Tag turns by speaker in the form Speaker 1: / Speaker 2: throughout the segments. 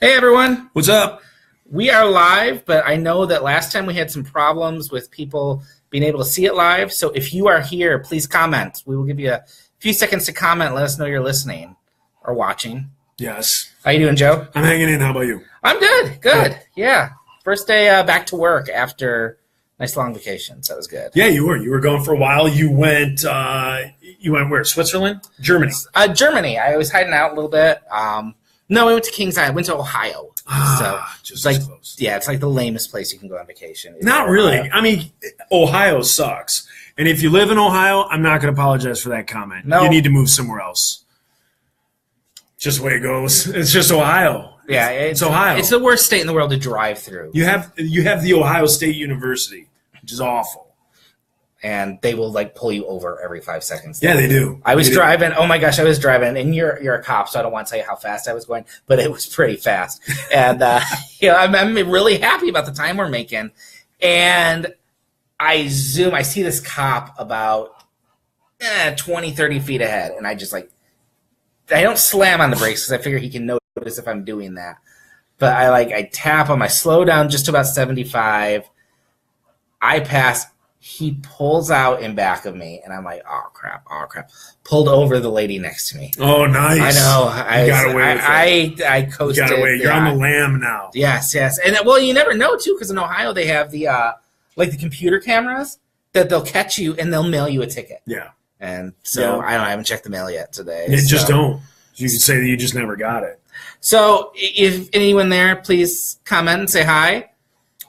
Speaker 1: Hey everyone,
Speaker 2: What's up?
Speaker 1: we are live, but I know that last time we had some problems with people being able to see it live. So if you are here, please comment. We will give you a few seconds to comment. Let us know you're listening or watching.
Speaker 2: Yes.
Speaker 1: How you doing, Joe?
Speaker 2: I'm hanging in. How about you?
Speaker 1: I'm good. Good. Yeah. First day back to work after a nice long vacation, so it was good.
Speaker 2: Yeah, you were. You were gone for a while. You went where? Switzerland? Germany?
Speaker 1: Germany. I was hiding out a little bit. No, we went to Kings Island. Went to Ohio.
Speaker 2: Just
Speaker 1: like,
Speaker 2: close.
Speaker 1: yeah, it's like the lamest place you can go on vacation.
Speaker 2: Not really. I mean, Ohio sucks. And if you live in Ohio, I'm not going to apologize for that comment.
Speaker 1: No.
Speaker 2: You need to move somewhere else. Just the way it goes. It's just Ohio.
Speaker 1: Yeah,
Speaker 2: it's Ohio.
Speaker 1: It's the worst state in the world to drive through.
Speaker 2: You have the Ohio State University, which is awful.
Speaker 1: And they will like pull you over every 5 seconds.
Speaker 2: Yeah, they do.
Speaker 1: I was driving. Oh my gosh, I was driving, and you're a cop, so I don't want to tell you how fast I was going, but it was pretty fast. And I'm really happy about the time we're making. And I zoom. I see this cop about 20, 30 feet ahead, and I just I don't slam on the brakes because I figure he can notice if I'm doing that. But I tap him. I slow down just to about 75. I pass. He pulls out in back of me, and I'm like, oh, crap. Pulled over the lady next to me.
Speaker 2: Oh, nice.
Speaker 1: I know.
Speaker 2: You got away with it.
Speaker 1: I coasted.
Speaker 2: You got away. You're on the lam now.
Speaker 1: Yes. And, well, you never know, too, because in Ohio they have the the computer cameras that they'll catch you, and they'll mail you a ticket.
Speaker 2: Yeah.
Speaker 1: And so I haven't checked the mail yet today.
Speaker 2: Just don't. You can say that you just never got it.
Speaker 1: So if anyone there, please comment and say hi.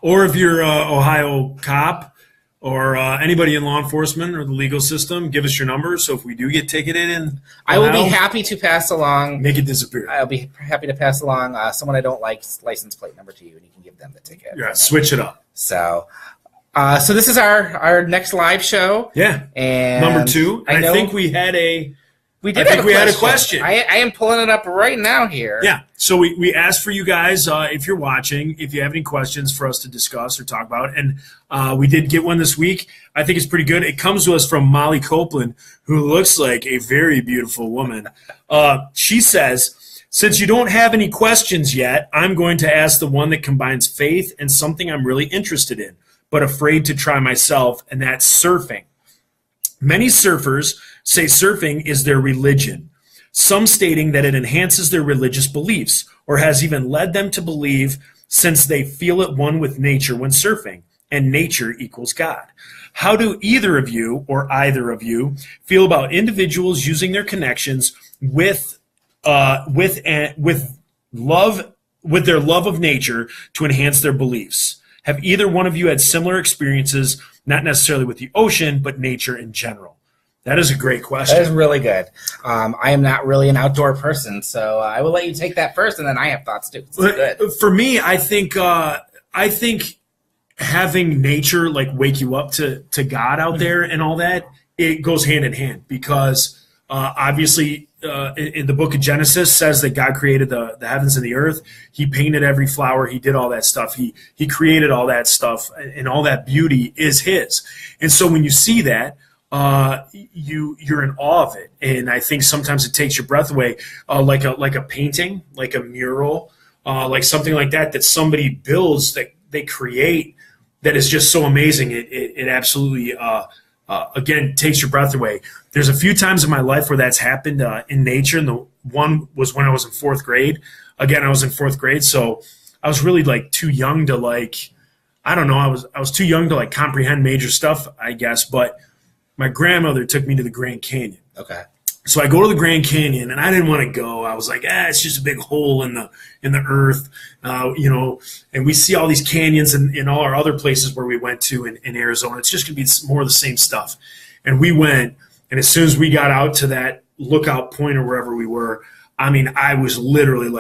Speaker 2: Or if you're an Ohio cop or anybody in law enforcement or the legal system, give us your number. So if we do get ticketed in
Speaker 1: I will be happy to pass along.
Speaker 2: Make it disappear.
Speaker 1: I'll be happy to pass along someone I don't like's license plate number to you, and you can give them the ticket.
Speaker 2: Yeah, switch it up.
Speaker 1: So this is our next live show.
Speaker 2: Yeah,
Speaker 1: and
Speaker 2: number 2. And I think we had a question.
Speaker 1: I am pulling it up right now here.
Speaker 2: Yeah. So we asked for you guys, if you're watching, if you have any questions for us to discuss or talk about. And we did get one this week. I think it's pretty good. It comes to us from Molly Copeland, who looks like a very beautiful woman. She says, since you don't have any questions yet, I'm going to ask the one that combines faith and something I'm really interested in, but afraid to try myself, and that's surfing. Many surfers say surfing is their religion, some stating that it enhances their religious beliefs or has even led them to believe since they feel at one with nature when surfing, and nature equals God. How do either of you or either of you feel about individuals using their connections with their love of nature to enhance their beliefs? Have either one of you had similar experiences, not necessarily with the ocean, but nature in general? That is a great question.
Speaker 1: That is really good. I am not really an outdoor person, so I will let you take that first, and then I have thoughts too. Good.
Speaker 2: For me, I think having nature wake you up to God out there and all that, it goes hand in hand because obviously in the book of Genesis says that God created the heavens and the earth. He painted every flower. He did all that stuff. He created all that stuff, and all that beauty is his. And so when you see that, you're in awe of it, and I think sometimes it takes your breath away, like a painting, like a mural, like something like that somebody builds, that they create, that is just so amazing. It absolutely again takes your breath away. There's a few times in my life where that's happened in nature, and the one was when I was in 4th grade. Again, I was in 4th grade, so I was really too young to I don't know. I was too young to comprehend major stuff, I guess, but my grandmother took me to the Grand Canyon.
Speaker 1: Okay.
Speaker 2: So I go to the Grand Canyon, and I didn't want to go. I was like, it's just a big hole in the earth, and we see all these canyons in all our other places where we went to in Arizona. It's just going to be more of the same stuff. And we went, and as soon as we got out to that lookout point or wherever we were, I mean, I was literally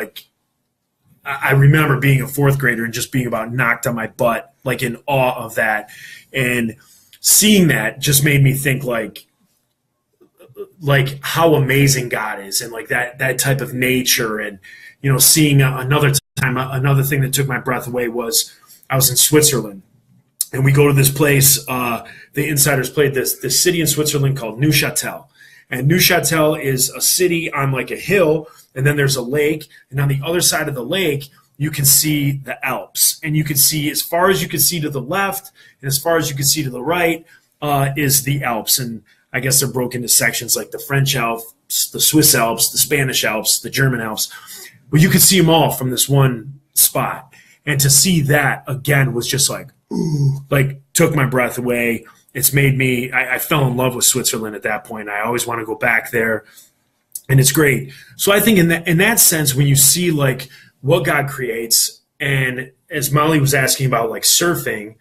Speaker 2: I remember being a 4th grader and just being about knocked on my butt, in awe of that. And seeing that just made me think how amazing God is, and that type of nature. And seeing another thing that took my breath away was I was in Switzerland, and we go to this place. The insiders played this city in Switzerland called Neuchâtel, and Neuchâtel is a city on a hill, and then there's a lake, and on the other side of the lake you can see the Alps, and you can see as far as you can see to the left and as far as you can see to the right is the Alps. And I guess they're broken into sections like the French Alps, the Swiss Alps, the Spanish Alps, the German Alps. But you could see them all from this one spot. And to see that again was just like, ooh, like took my breath away. It's made me, I fell in love with Switzerland at that point. I always want to go back there, and it's great. So I think in that sense, when you see like what God creates, and as Molly was asking about like surfing,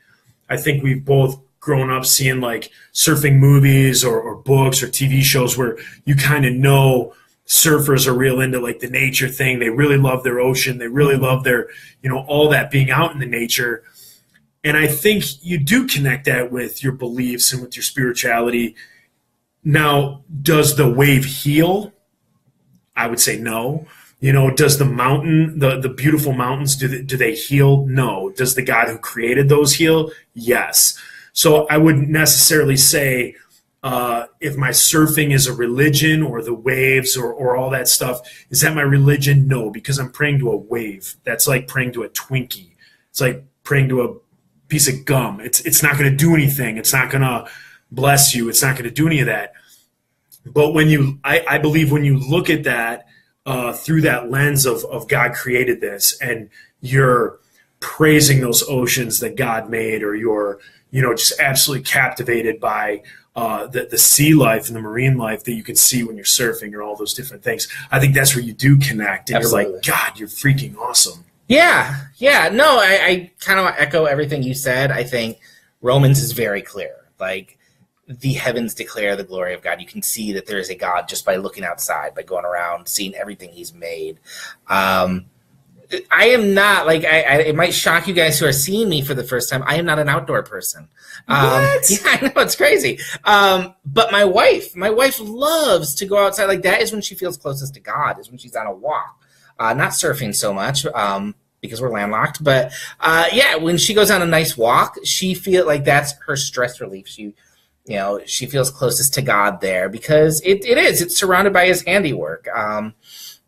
Speaker 2: I think we've both grown up seeing like surfing movies or books or TV shows where you kind of know surfers are real into like the nature thing. They really love their ocean. They really love their, all that being out in the nature. And I think you do connect that with your beliefs and with your spirituality. Now, does the wave heal? I would say no. Does the mountain, the beautiful mountains, do they heal? No. Does the God who created those heal? Yes. So I wouldn't necessarily say if my surfing is a religion or the waves or all that stuff, is that my religion? No, because I'm praying to a wave. That's like praying to a Twinkie. It's like praying to a piece of gum. It's not going to do anything. It's not going to bless you. It's not going to do any of that. But I believe when you look at that through that lens of God created this, and you're praising those oceans that God made, or you're just absolutely captivated by the sea life and the marine life that you can see when you're surfing, or all those different things. I think that's where you do connect, and
Speaker 1: Absolutely.
Speaker 2: You're like, God, you're freaking awesome.
Speaker 1: Yeah. No, I kind of echo everything you said. I think Romans is very clear. Like, the heavens declare the glory of God. You can see that there is a God just by looking outside, by going around, seeing everything he's made. I am not, like, it might shock you guys who are seeing me for the first time. I am not an outdoor person.
Speaker 2: What?
Speaker 1: Yeah, I know, it's crazy. But my wife loves to go outside. Like, that is when she feels closest to God, is when she's on a walk. Not surfing so much, because we're landlocked. But, when she goes on a nice walk, she feels like that's her stress relief. She feels closest to God there, because it's surrounded by his handiwork.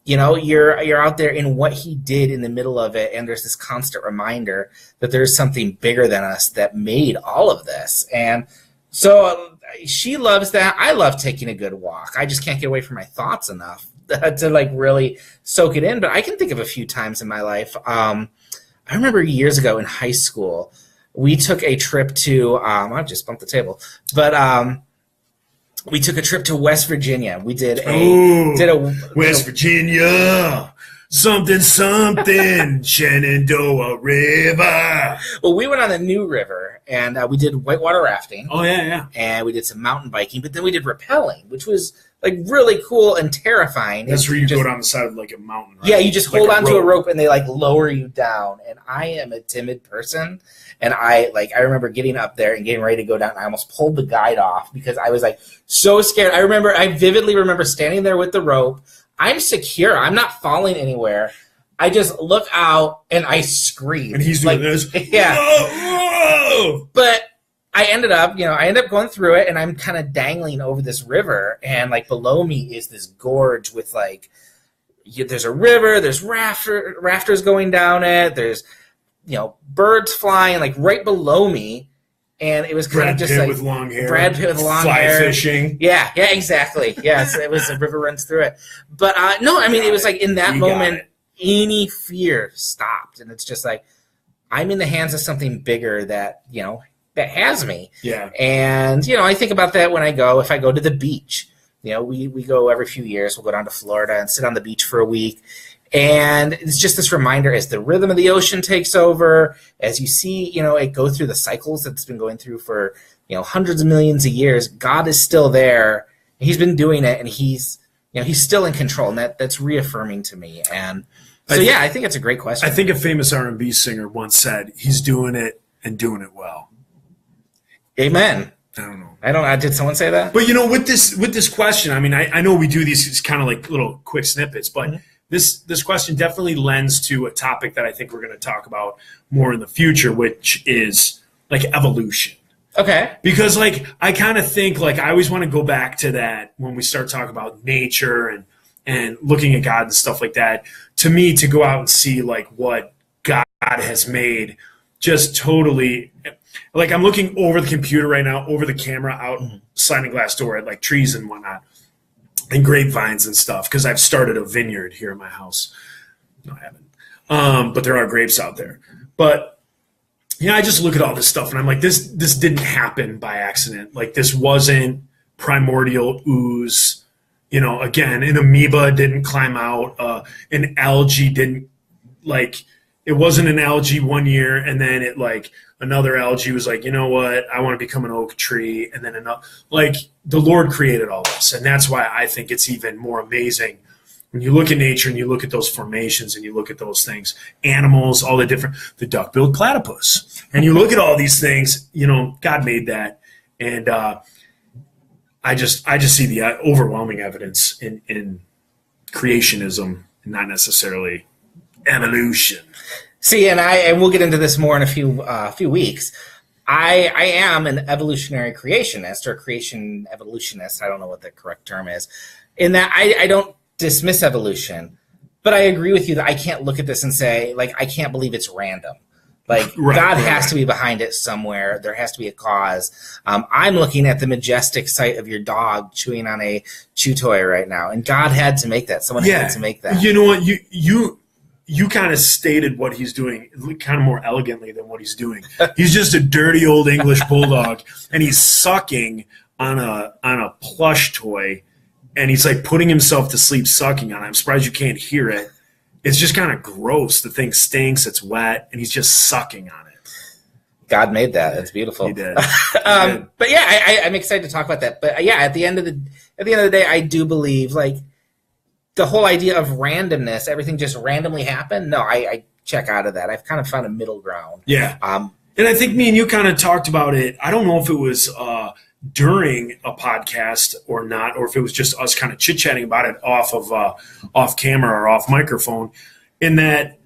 Speaker 1: You're out there in what he did in the middle of it, and there's this constant reminder that there's something bigger than us that made all of this. And so she loves that. I love taking a good walk. I just can't get away from my thoughts enough to like really soak it in. But I can think of a few times in my life. I remember years ago in high school, we took a trip to I just bumped the table, but we took a trip to West Virginia. We did
Speaker 2: West Virginia, something, Shenandoah River.
Speaker 1: Well, we went on the New River, and we did whitewater rafting.
Speaker 2: Oh, yeah.
Speaker 1: And we did some mountain biking, but then we did rappelling, which was like really cool and terrifying.
Speaker 2: That's where you go down the side of like a mountain, right?
Speaker 1: Yeah, you just
Speaker 2: like
Speaker 1: hold onto a rope and they like lower you down. And I am a timid person. And I remember getting up there and getting ready to go down. And I almost pulled the guide off because I was like so scared. I vividly remember standing there with the rope. I'm secure. I'm not falling anywhere. I just look out and I scream.
Speaker 2: And he's doing this.
Speaker 1: Yeah.
Speaker 2: Whoa!
Speaker 1: But I ended up going through it, and I'm kind of dangling over this river, and like below me is this gorge with like, there's a river, there's rafters going down it, there's birds flying like right below me, and it was kind of just like
Speaker 2: with long hair,
Speaker 1: Brad Pitt with long
Speaker 2: fly
Speaker 1: hair,
Speaker 2: fishing.
Speaker 1: Yeah, exactly. Yes, it was a river runs through it, but no, I mean it was like in that moment, any fear stopped, and it's just like I'm in the hands of something bigger that that has me.
Speaker 2: Yeah.
Speaker 1: And, I think about that when if I go to the beach. We go every few years. We'll go down to Florida and sit on the beach for a week. And it's just this reminder as the rhythm of the ocean takes over, as you see, it go through the cycles that it's been going through for, hundreds of millions of years. God is still there. He's been doing it, and he's still in control. And that's reaffirming to me. And so, I think it's a great question.
Speaker 2: I think a famous R&B singer once said, he's doing it and doing it well.
Speaker 1: Amen.
Speaker 2: I don't know.
Speaker 1: Did someone say that?
Speaker 2: But with this question, I mean, I know we do these kind of like little quick snippets, but this question definitely lends to a topic that I think we're going to talk about more in the future, which is like evolution.
Speaker 1: Okay.
Speaker 2: Because like I kind of think like I always want to go back to that when we start talking about nature and looking at God and stuff like that. To me, to go out and see like what God has made just totally, like I'm looking over the computer right now, over the camera out sliding glass door at like trees and whatnot and grapevines and stuff, because I've started a vineyard here in my house. No, I haven't. But there are grapes out there. But yeah, I just look at all this stuff and I'm like, this didn't happen by accident. Like this wasn't primordial ooze. You know, again, an amoeba didn't climb out. An algae didn't, like, it wasn't an algae one year and then it like another algae was like, you know what, I want to become an oak tree. And then another, like the Lord created all this. And that's why I think it's even more amazing when you look at nature and you look at those formations and you look at those things, animals, all the different, the duck-billed platypus. And you look at all these things, you know, God made that. And I just see the overwhelming evidence in creationism and not necessarily evolution.
Speaker 1: See, and we'll get into this more in a few weeks. I am an evolutionary creationist or creation evolutionist. I don't know what the correct term is. In that I don't dismiss evolution, but I agree with you that I can't look at this and say, like, I can't believe it's random. Like, God has to be behind it somewhere. There has to be a cause. I'm looking at the majestic sight of your dog chewing on a chew toy right now, and God had to make that. Someone had to make that.
Speaker 2: You know what? You kind of stated what he's doing kind of more elegantly than what he's doing. He's just a dirty old English bulldog, and he's sucking on a plush toy, and he's like putting himself to sleep sucking on it. I'm surprised you can't hear it. It's just kind of gross. The thing stinks. It's wet, and he's just sucking on it.
Speaker 1: God made that. It's beautiful.
Speaker 2: He did.
Speaker 1: But yeah, I'm excited to talk about that. But yeah, at the end of the day, I do believe like the whole idea of randomness, everything just randomly happened. No, I check out of that. I've kind of found a middle ground.
Speaker 2: Yeah. And I think me and you kind of talked about it. I don't know if it was during a podcast or not, or if it was just us kind of chit-chatting about it off camera or off microphone, in that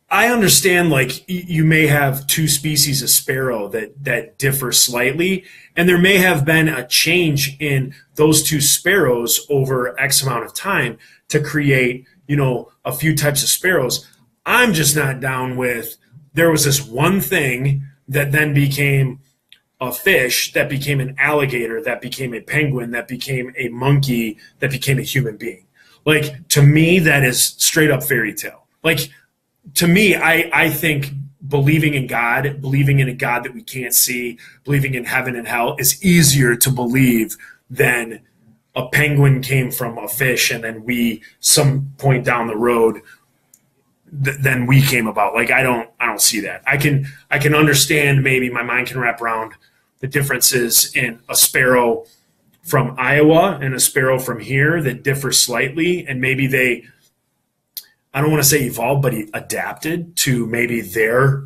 Speaker 2: I understand like you may have two species of sparrow that differ slightly, and there may have been a change in those two sparrows over X amount of time to create, you know, a few types of sparrows. I'm just not down with there was this one thing that then became a fish, that became an alligator, that became a penguin, that became a monkey, that became a human being. Like, to me, that is straight up fairy tale. Like, to me, I think believing in God, believing in a God that we can't see, believing in heaven and hell is easier to believe than a penguin came from a fish and then we, some point down the road, then we came about. Like, I don't see that. I can understand, maybe my mind can wrap around the differences in a sparrow from Iowa and a sparrow from here that differ slightly, and maybe they, I don't want to say evolved, but adapted to maybe their,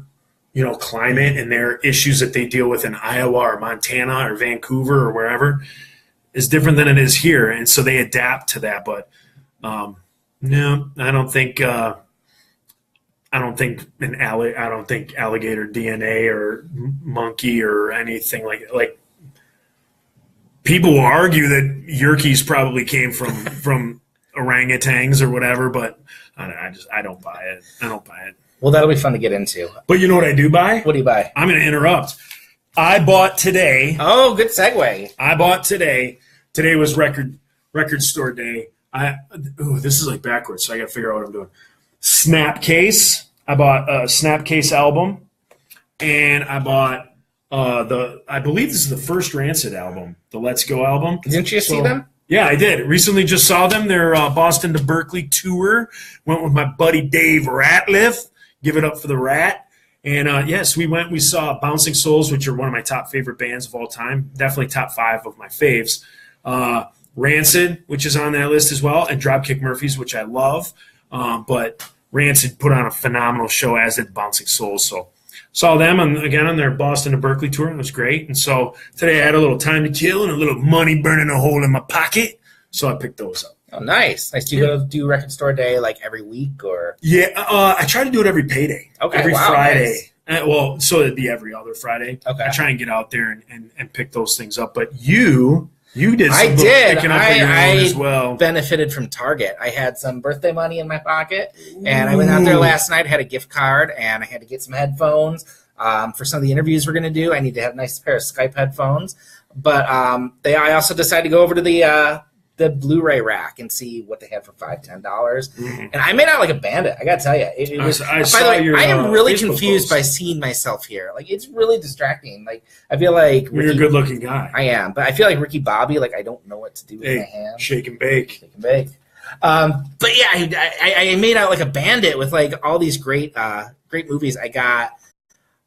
Speaker 2: you know, climate and their issues that they deal with in Iowa or Montana or Vancouver or wherever is different than it is here, and so they adapt to that. But no, I don't think alligator DNA or monkey or anything like. People will argue that Yerkes probably came from orangutans or whatever, but I don't buy it. I don't buy it.
Speaker 1: Well, that'll be fun to get into.
Speaker 2: But you know what I do buy?
Speaker 1: What do you buy?
Speaker 2: I'm going to interrupt. I bought today.
Speaker 1: Oh, good segue.
Speaker 2: I bought today. Today was record store day. This is like backwards, so I got to figure out what I'm doing. Snapcase. I bought a Snapcase album, and I bought I believe this is the first Rancid album, the Let's Go album.
Speaker 1: Didn't you see them?
Speaker 2: Yeah, I did. Recently just saw them. Their Boston to Berkeley tour. Went with my buddy Dave Ratliff. Give it up for the Rat. And yes, we went. We saw Bouncing Souls, which are one of my top favorite bands of all time. Definitely top 5 of my faves. Rancid, which is on that list as well, and Dropkick Murphys, which I love. But Rancid put on a phenomenal show, as did Bouncing Souls. So saw them again on their Boston to Berkeley tour. It was great. And so today I had a little time to kill and a little money burning a hole in my pocket. So I picked those up.
Speaker 1: Oh, nice. Do you go to do record store day like every week or?
Speaker 2: Yeah, I try to do it every payday.
Speaker 1: Okay,
Speaker 2: every
Speaker 1: wow,
Speaker 2: Friday.
Speaker 1: Nice.
Speaker 2: So it'd be every other Friday.
Speaker 1: Okay.
Speaker 2: I try and get out there and pick those things up. But you You did some
Speaker 1: I did.
Speaker 2: picking up on your own as well.
Speaker 1: Benefited from Target. I had some birthday money in my pocket, and I went out there last night, had a gift card, and I had to get some headphones for some of the interviews we're going to do. I need to have a nice pair of Skype headphones. But I also decided to go over to the Blu-ray rack and see what they had for $5, $10. And I made out like a bandit. I got to tell you. I am really
Speaker 2: Facebook
Speaker 1: confused
Speaker 2: post.
Speaker 1: by seeing myself here. Like, it's really distracting. Like, I feel like
Speaker 2: You're a good-looking guy.
Speaker 1: I am, but I feel like Ricky Bobby. Like, I don't know what to do with my hands.
Speaker 2: Shake and bake.
Speaker 1: Shake and bake. But yeah, I made out like a bandit with like all these great movies. I got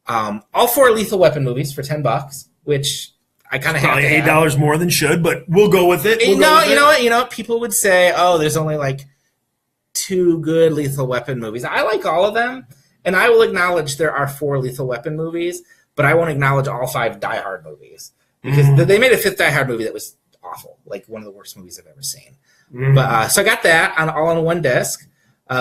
Speaker 1: all 4 Lethal Weapon movies for $10, which I kind of have
Speaker 2: probably
Speaker 1: to
Speaker 2: $8 more than should, but we'll go with it.
Speaker 1: You know what? People would say, "Oh, there's only like 2 good Lethal Weapon movies." I like all of them, and I will acknowledge there are 4 Lethal Weapon movies, but I won't acknowledge all 5 Die Hard movies because they made a 5th Die Hard movie that was awful, like one of the worst movies I've ever seen. But so I got that all on one disc.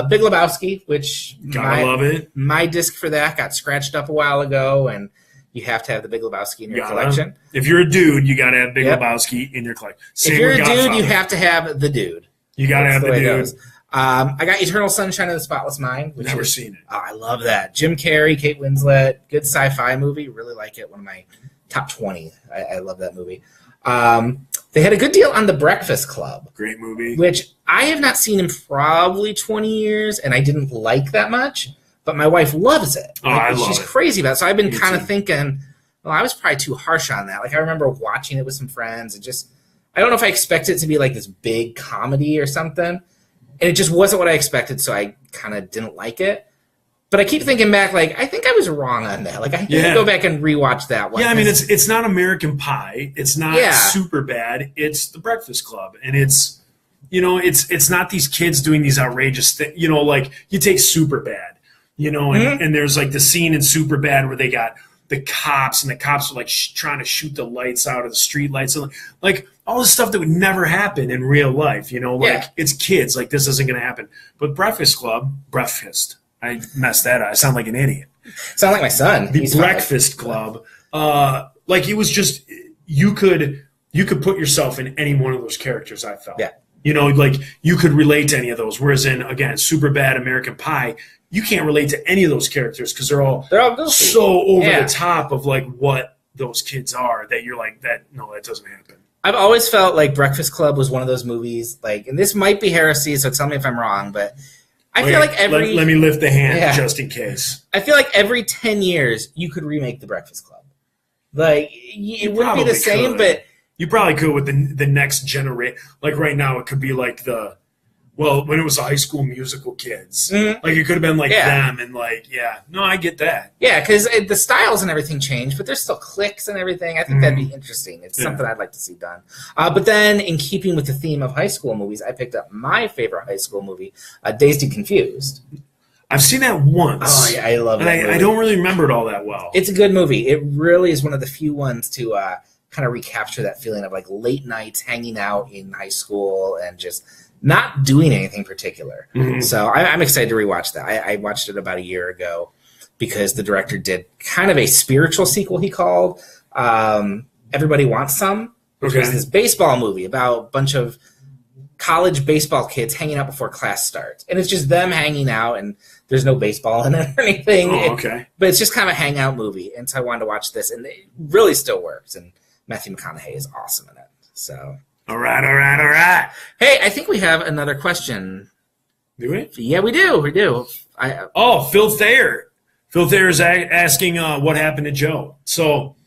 Speaker 1: Big Lebowski, which
Speaker 2: love it.
Speaker 1: My disc for that got scratched up a while ago, and you have to have the Big Lebowski in your collection.
Speaker 2: If you're a dude, you got to have Big Lebowski in your collection.
Speaker 1: If you're a dude, you have to have the dude.
Speaker 2: You got to have the dude.
Speaker 1: I got Eternal Sunshine of the Spotless Mind.
Speaker 2: Never seen it.
Speaker 1: Oh, I love that. Jim Carrey, Kate Winslet, good sci-fi movie. Really like it. One of my top 20. I love that movie. They had a good deal on The Breakfast Club.
Speaker 2: Great movie.
Speaker 1: Which I have not seen in probably 20 years, and I didn't like that much. But my wife loves it.
Speaker 2: Oh, I love it.
Speaker 1: She's crazy about it. So I've been kind of thinking, well, I was probably too harsh on that. Like, I remember watching it with some friends and just, I don't know if I expected it to be like this big comedy or something. And it just wasn't what I expected, so I kind of didn't like it. But I keep thinking back, like, I think I was wrong on that. Like, I need to go back and rewatch that one.
Speaker 2: Yeah, I mean, it's not American Pie. It's not super bad. It's The Breakfast Club. And it's, it's not these kids doing these outrageous things. Like, you take Superbad. And there's like the scene in Superbad where they got the cops, and the cops are like trying to shoot the lights out of the street lights, and like all this stuff that would never happen in real life. It's kids. Like, this isn't going to happen. But Breakfast Club, I messed that up. I sound like an idiot.
Speaker 1: Sound like my son.
Speaker 2: The Breakfast Club, like, it was just you could put yourself in any one of those characters. I felt, like you could relate to any of those. Whereas in, again, Superbad, American Pie, you can't relate to any of those characters because they're all so over the top of like what those kids are that you're like, that doesn't happen.
Speaker 1: I've always felt like Breakfast Club was one of those movies, like, and this might be heresy, so tell me if I'm wrong, but I feel like let
Speaker 2: me lift the hand just in case.
Speaker 1: I feel like every 10 years you could remake The Breakfast Club. Like, it wouldn't be the same, but
Speaker 2: you probably could with the next generation. Like, right now, it could be like when it was the High School Musical kids. Like, it could have been like them, and like, I get that.
Speaker 1: Yeah, because the styles and everything changed, but there's still cliques and everything. I think that'd be interesting. It's something I'd like to see done. But then, in keeping with the theme of high school movies, I picked up my favorite high school movie, Dazed and Confused.
Speaker 2: I've seen that once.
Speaker 1: Oh, yeah, I love it.
Speaker 2: I don't really remember it all that well.
Speaker 1: It's a good movie. It really is one of the few ones to kind of recapture that feeling of like late nights hanging out in high school and just not doing anything particular. So I'm excited to rewatch that. I watched it about a year ago because the director did kind of a spiritual sequel he called Everybody Wants Some, which was this baseball movie about a bunch of college baseball kids hanging out before class starts. And it's just them hanging out, and there's no baseball in it or anything. But it's just kind of a hangout movie. And so I wanted to watch this, and it really still works. And Matthew McConaughey is awesome in it. So... All right. Hey, I think we have another question.
Speaker 2: Do we?
Speaker 1: Yeah, we do.
Speaker 2: Phil Thayer. Phil Thayer is asking what happened to Joe. So,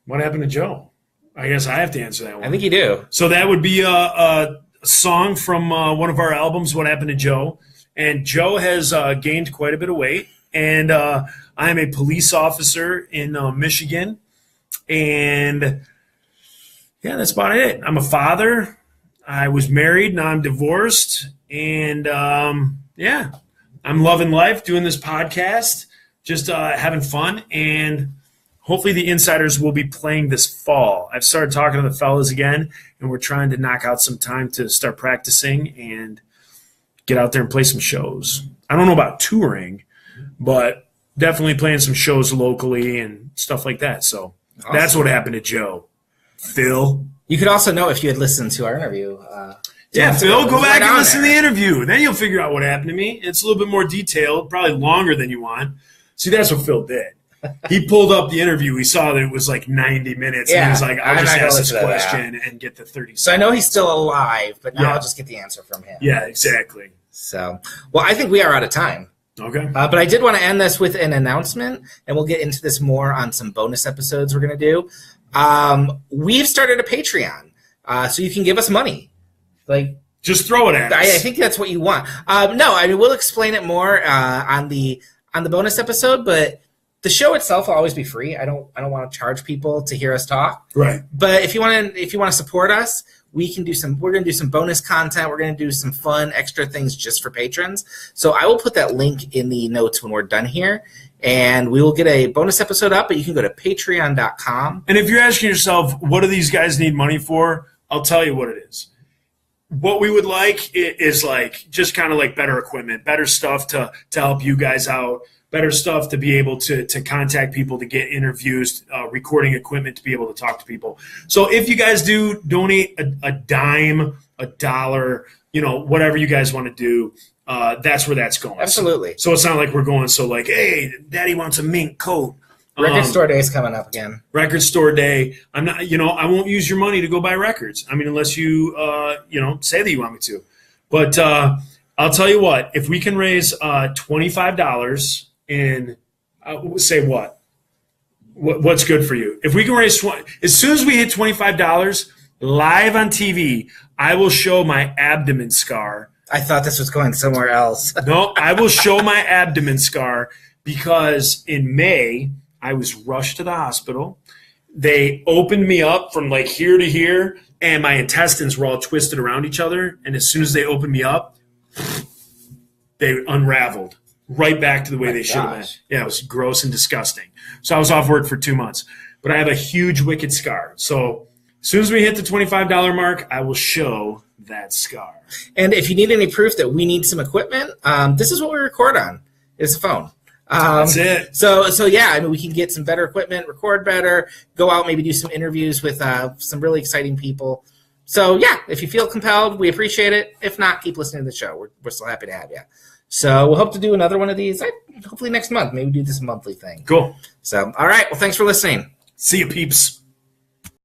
Speaker 2: what happened to Joe? I guess I have to answer that one.
Speaker 1: I think you do.
Speaker 2: So that would be a song from one of our albums, What Happened to Joe. And Joe has gained quite a bit of weight. And I am a police officer in Michigan. And... yeah, that's about it. I'm a father. I was married. Now I'm divorced. And, I'm loving life, doing this podcast, just having fun. And hopefully the Insiders will be playing this fall. I've started talking to the fellas again, and we're trying to knock out some time to start practicing and get out there and play some shows. I don't know about touring, but definitely playing some shows locally and stuff like that. So That's what happened to Joe. Phil.
Speaker 1: You could also know if you had listened to our interview.
Speaker 2: Phil, go back and listen to the
Speaker 1: there.
Speaker 2: interview. Then you'll figure out what happened to me. It's a little bit more detailed, probably longer than you want. See, that's what Phil did. He pulled up the interview. He saw that it was like 90 minutes. And he was like, I'll just ask this question and get the 30 seconds.
Speaker 1: So I know he's still alive, but now
Speaker 2: Yeah.
Speaker 1: I'll just get the answer from him.
Speaker 2: Yeah, exactly.
Speaker 1: So, well, I think we are out of time.
Speaker 2: Okay.
Speaker 1: But I did want to end this with an announcement, and we'll get into this more on some bonus episodes we're going to do. We've started a Patreon, so you can give us money. Like,
Speaker 2: Just throw it at us.
Speaker 1: I think that's what you want. No, I mean we'll explain it more on the bonus episode, but the show itself will always be free. I don't want to charge people to hear us talk.
Speaker 2: Right.
Speaker 1: But if you want to support us, we're going to do some bonus content. We're going to do some fun extra things just for patrons. So I will put that link in the notes when we're done here, and we will get a bonus episode up, but you can go to patreon.com.
Speaker 2: And if you're asking yourself, what do these guys need money for? I'll tell you what it is. What we would like is like just kind of like better equipment, better stuff to help you guys out, better stuff to be able to contact people, to get interviews, recording equipment to be able to talk to people. So if you guys do donate a dime, a dollar, whatever you guys want to do, that's where that's going.
Speaker 1: Absolutely.
Speaker 2: So it's not like we're going, so like, hey, daddy wants a mink coat.
Speaker 1: Record Store Day is coming up again.
Speaker 2: Record Store Day. I'm not, I won't use your money to go buy records. I mean, unless you, say that you want me to. But I'll tell you what, if we can raise $25 in, say what? What's good for you? If we can raise, as soon as we hit $25 live on TV, I will show my abdomen scar.
Speaker 1: I thought this was going somewhere else.
Speaker 2: No, I will show my abdomen scar because in May, I was rushed to the hospital. They opened me up from like here to here, and my intestines were all twisted around each other. And as soon as they opened me up, they unraveled right back to the way they should have been. Yeah, it was gross and disgusting. So I was off work for 2 months. But I have a huge wicked scar. So as soon as we hit the $25 mark, I will show that scar.
Speaker 1: And if you need any proof that we need some equipment, this is what we record on. It's a phone.
Speaker 2: That's it.
Speaker 1: So yeah, I mean, we can get some better equipment, record better, go out, maybe do some interviews with some really exciting people. So yeah, if you feel compelled, we appreciate it. If not, keep listening to the show. We're still happy to have you. So we'll hope to do another one of these, hopefully next month. Maybe do this monthly thing.
Speaker 2: Cool.
Speaker 1: So, all right. Well, thanks for listening.
Speaker 2: See you, peeps.